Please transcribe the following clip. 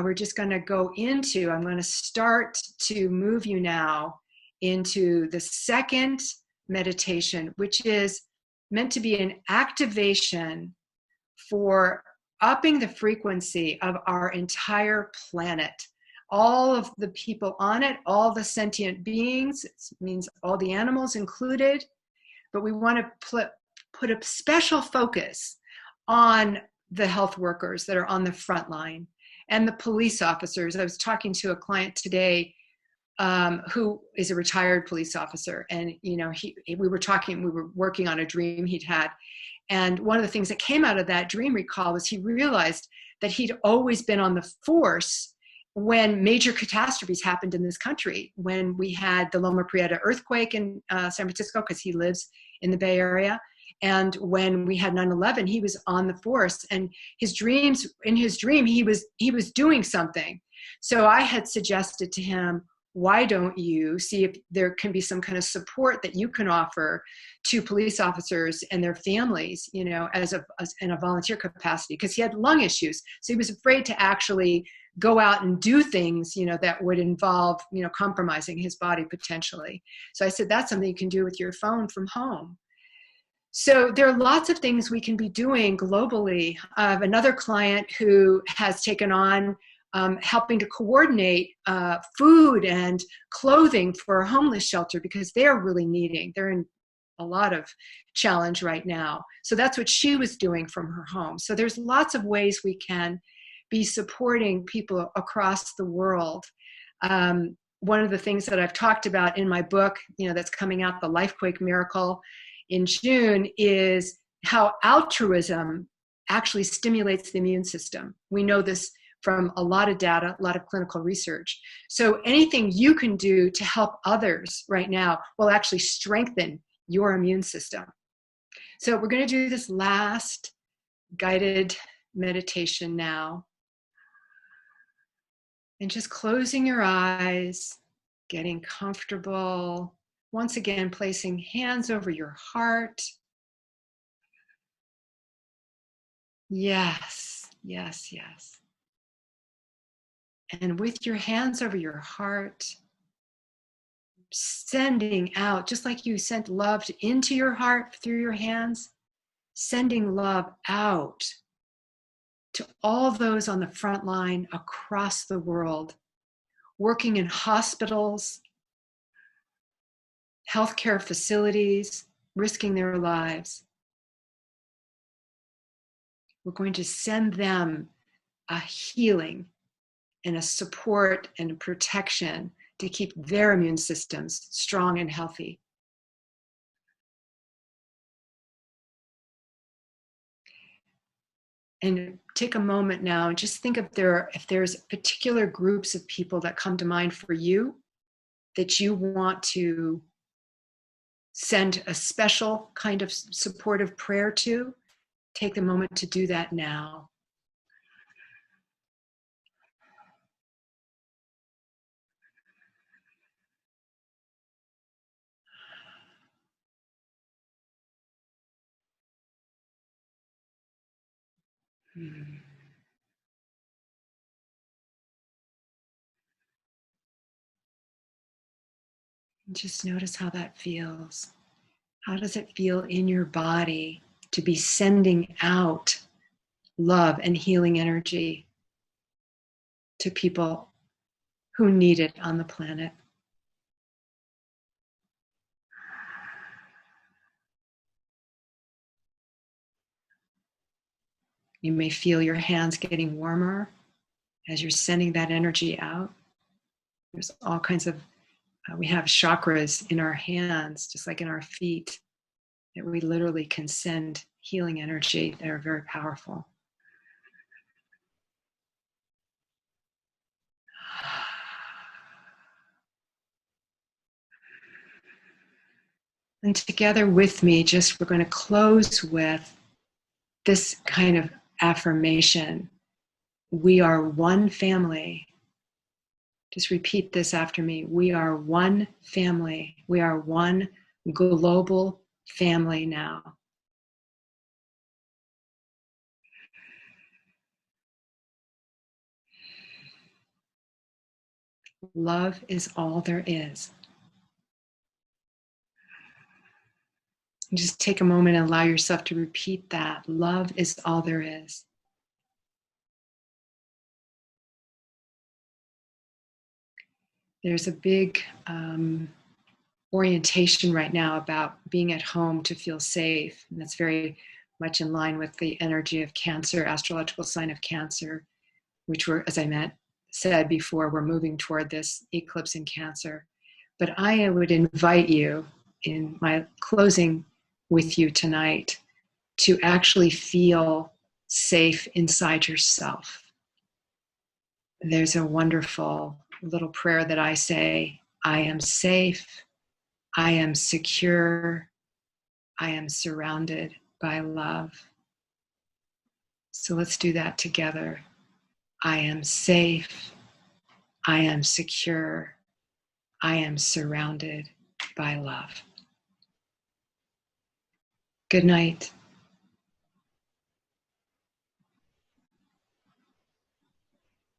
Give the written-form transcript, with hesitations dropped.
we're just going to go into, I'm going to start to move you now into the second meditation, which is meant to be an activation for upping the frequency of our entire planet. All of the people on it, all the sentient beings, it means all the animals included, but we want to put a special focus on the health workers that are on the front line and the police officers. I was talking to a client today who is a retired police officer, and we were working on a dream he'd had, and one of the things that came out of that dream recall was he realized that he'd always been on the force when major catastrophes happened in this country. When we had the Loma Prieta earthquake in San Francisco, because he lives in the Bay Area, and when we had 9/11, he was on the force, and in his dream he was doing something. So I had suggested to him, why don't you see if there can be some kind of support that you can offer to police officers and their families, in a volunteer capacity, because he had lung issues. So he was afraid to actually go out and do things, that would involve, compromising his body potentially. So I said, that's something you can do with your phone from home. So there are lots of things we can be doing globally. I have another client who has taken on helping to coordinate food and clothing for a homeless shelter, because they're really needing. They're in a lot of challenge right now. So that's what she was doing from her home. So there's lots of ways we can be supporting people across the world. One of the things that I've talked about in my book, that's coming out, The Lifequake Miracle, in June, is how altruism actually stimulates the immune system. We know this from a lot of data, a lot of clinical research. So anything you can do to help others right now will actually strengthen your immune system. So we're going to do this last guided meditation now. And just closing your eyes, getting comfortable. Once again, placing hands over your heart. Yes, yes, yes. And with your hands over your heart, sending out, just like you sent love into your heart through your hands, sending love out to all those on the front line across the world, working in hospitals, healthcare facilities, risking their lives. We're going to send them a healing and a support and a protection to keep their immune systems strong and healthy. And take a moment now and just think if there's particular groups of people that come to mind for you that you want to send a special kind of supportive prayer to. Take the moment to do that now. Just notice how that feels. How does it feel in your body to be sending out love and healing energy to people who need it on the planet? You may feel your hands getting warmer as you're sending that energy out. There's all kinds of, we have chakras in our hands, just like in our feet, that we literally can send healing energy that are very powerful. And together with me, we're going to close with this kind of affirmation. We are one family. Just repeat this after me. We are one family. We are one global family now. Love is all there is. And just take a moment and allow yourself to repeat that. Love is all there is. There's a big orientation right now about being at home to feel safe. And that's very much in line with the energy of Cancer, astrological sign of Cancer, which we're, as I said before, we're moving toward this eclipse in Cancer. But I would invite you, in my closing with you tonight, to actually feel safe inside yourself. There's a wonderful little prayer that I say: I am safe, I am secure, I am surrounded by love. So let's do that together. I am safe, I am secure, I am surrounded by love. Good night.